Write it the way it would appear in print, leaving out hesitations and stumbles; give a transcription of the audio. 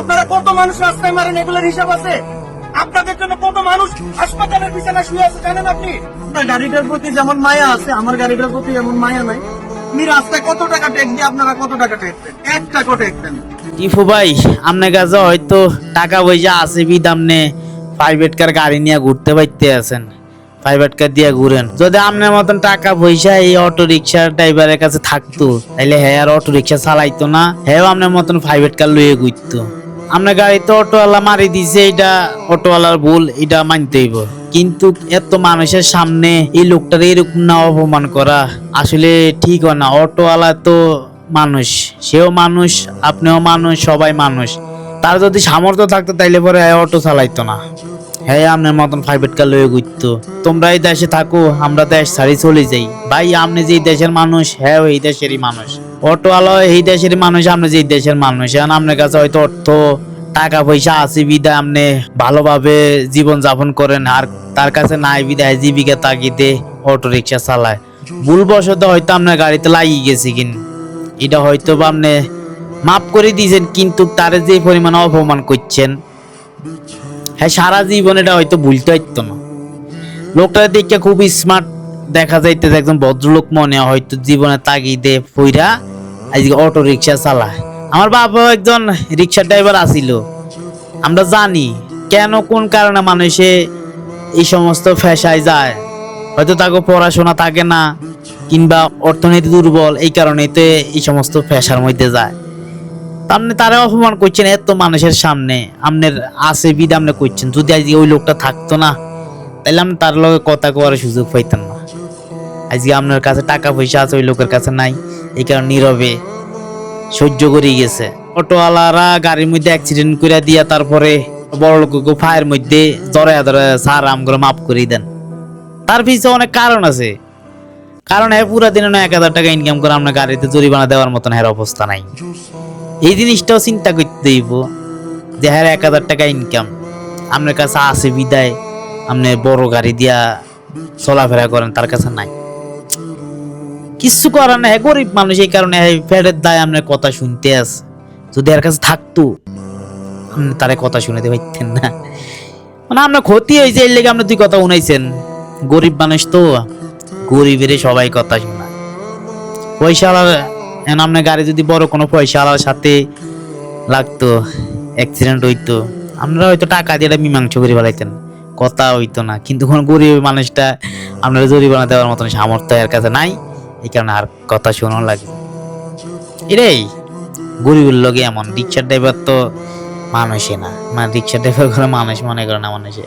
আপনারা কত মানুষ রাস্তায় মারেন, এগুলোর হিসাব আছে? আপনাদের জন্য কত মানুষ হাসপাতালের বিছানায় শুয়ে আছে জানেন আপনি? আপনার গাড়িটার প্রতি যেমন মায়া আছে, আমার গাড়িটার প্রতি এমন মায়া নাই। আমি রাস্তায় কত টাকা ট্যাক্স দিই, আপনারা কত টাকা ট্যাক্স দেন? 1 টাকা ট্যাক্স দেন। টিফু ভাই, আপনার কাছে হয়তো টাকা পয়সা আছে বিদামনে প্রাইভেট কার গাড়ি নিয়ে ঘুরতে পাইতে আছেন, প্রাইভেট কার দিয়ে ঘুরেন। যদি আপনার মতন টাকা পয়সা এই অটো রিক্সার ড্রাইভারের কাছে থাকতো, তাহলে হ্যাঁ আর অটো রিক্সা চালাইতো না, হ্যাঁ আপনার মতন প্রাইভেট কার লইয়ে ঘুরতো। আপনার গাড়িতে অটোওয়ালা মারি দিছে, এটা অটোওয়ালার ভুল, এটা মানতে হইব। কিন্তু এত মানুষের সামনে এই লোকটার এরকম না অপমান করা আসলে ঠিক হয় না। অটোওয়ালা তো মানুষ, সেও মানুষ, আপনিও মানুষ, সবাই মানুষ। তার যদি সামর্থ্য থাকতো তাইলে পরে অটো চালাইতো না, হ্যাঁ আপনার মতন প্রাইভেট কার লয়ে ঘুরতো। তোমরা এই দেশে থাকো, আমরা দেশ ছাড়ি চলে যাই। ভাই আপনি যে দেশের মানুষ, হ্যাঁ এই দেশেরই মানুষ। অটোওয়ালা এই দেশেরই মানুষ, আপনি যে দেশের মানুষ। এখন আপনার কাছে হয়তো অর্থ টাকা পয়সা আছে বিদায় আপনি ভালোভাবে জীবন যাপন করেন, আর তার কাছে নাই বিদায় জীবিকা তাগিদে অটো রিক্সা চালায়। ভুলবশত হয়তো আপনার গাড়িতে লাগিয়ে গেছে কিন, এটা হয়তো বা আপনি মাফ করে দিয়েছেন, কিন্তু তারে যে পরিমাণে অপমান করছেন, হ্যাঁ সারা জীবন এটা হয়তো ভুলতে হইতো না। লোকটা দেখে খুব স্মার্ট দেখা যাইতেছে, একজন ভদ্রলোক মনে হয়, হয়তো জীবনের তাগিদে পইরা আজকে অটো রিক্সা চালায়। আমার বাবা একজন রিক্সা ড্রাইভার আছিল। আমরা জানি কেন কোন কারণে মানুষে এই সমস্ত পেশায় যায়। হয়তো তাকে পড়াশোনা থাকে না, কিংবা অর্থনীতি দুর্বল, এই কারণে তো এই সমস্ত পেশার মধ্যে যায়। আপনি তারা অপমান করছেন এত মানুষের সামনে, আপনার আছে বিধ আপনি করছেন। যদি আজকে ওই লোকটা থাকতো না, তাহলে আপনি তার লগে কথা কওয়ার সুযোগ পাইতেন না। আজকে আপনার কাছে টাকা পয়সা আছে, ওই লোকের কাছে নাই, এই কারণে নীরবে সহ্য করে গেছে। অটোওয়ালারা গাড়ির মধ্যে অ্যাক্সিডেন্ট করে দিয়া তারপরে বড় লোককে ফায়ের মধ্যে ধরে ধরে স্যার আমগুলো মাফ করে দেন। তার পিছনে অনেক কারণ আছে। কারণ হ্যাঁ পুরা দিনে 1,000 টাকা ইনকাম করে আপনার গাড়িতে জরিমানা দেওয়ার মতন হ্যাঁ অবস্থা নাই। এই জিনিসটাও চিন্তা করতে হইব যে হ্যাঁ 1,000 টাকা ইনকাম আপনার কাছে আছে বিদায় আপনি বড় গাড়ি দিয়া চলাফেরা করেন, তার কাছে নাই। কিছু করার না, গরিব মানুষ, এই কারণে ফেরের দায় আপনার কথা শুনতে আছে। যদি এর কাছে থাকতো আপনি তারে কথা শুনতে পারতেন না। মানে আপনার ক্ষতি হয়েছে, এর লেগে আপনি 2 কথা শুনাইছেন। গরিব মানুষ তো, গরিবের সবাই কথা শোনায়। পয়সাওয়ালার আপনার গাড়ি যদি বড় কোনো পয়সাওয়ালার সাথে লাগতো, অ্যাক্সিডেন্ট হইতো, আপনারা হয়তো টাকা দিয়ে মীমাংসা করে ফেলাইতেন, কথা হইতো না। কিন্তু কোন গরিব মানুষটা আপনারা জরিমানা দেওয়ার মতন সামর্থ্য এর কাছে নাই, এই কারণে আর কথা শোনানো লাগে। এটাই গরিবের লোকে এমন। রিক্সা ড্রাইভার তো মানুষই না, মানে রিক্সা ড্রাইভার করে মানুষ মনে করে না মানুষে।